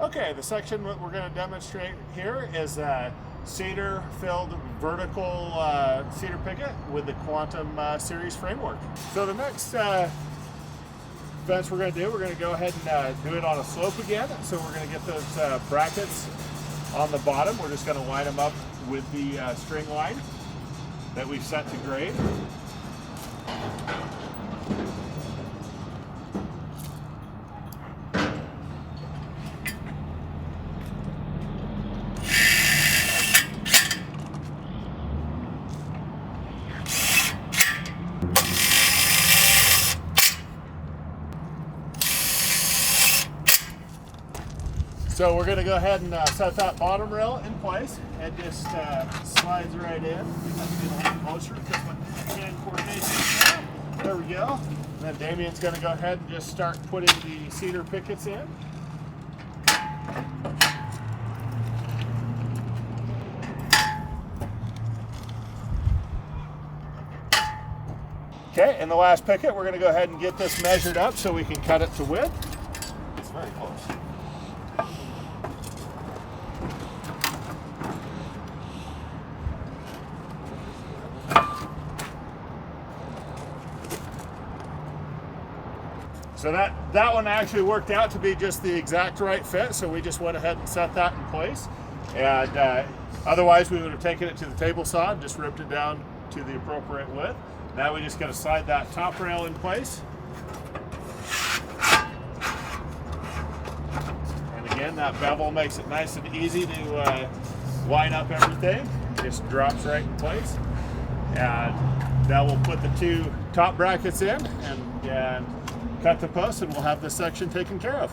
Okay, the section that we're going to demonstrate here is a cedar-filled vertical cedar picket with the Quantum series framework. So the next fence we're going to do, we're going to go ahead and do it on a slope again. So we're going to get those brackets on the bottom. We're just going to line them up with the string line that we've set to grade. So we're going to go ahead and set that bottom rail in place. It just slides right in. You have to get a little closer because my hand coordination. There we go. And then Damien's going to go ahead and just start putting the cedar pickets in. Okay, and the last picket, we're going to go ahead and get this measured up so we can cut it to width. It's very close. So that one actually worked out to be just the exact right fit, so we just went ahead and set that in place. And otherwise we would have taken it to the table saw and just ripped it down to the appropriate width. Now we just got to slide that top rail in place. And again, that bevel makes it nice and easy to line up everything. It just drops right in place. And now we'll put the two top brackets in and cut the posts, and we'll have this section taken care of.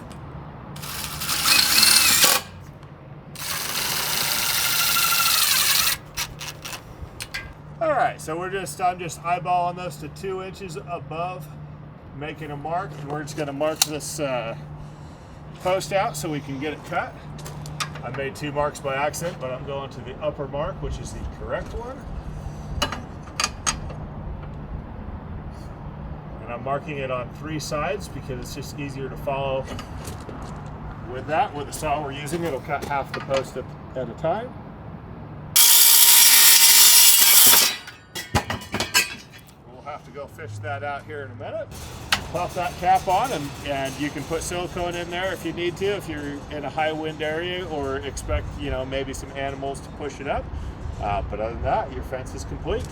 All right, so I'm just eyeballing this to 2 inches above, making a mark, and we're just going to mark this post out so we can get it cut. I made 2 marks by accident, but I'm going to the upper mark, which is the correct one. And I'm marking it on 3 sides because it's just easier to follow with that. With the saw we're using, it'll cut half the post at a time. We'll have to go fish that out here in a minute. Pop that cap on, and you can put silicone in there if you need to, if you're in a high wind area or expect, maybe some animals to push it up. But other than that, your fence is complete.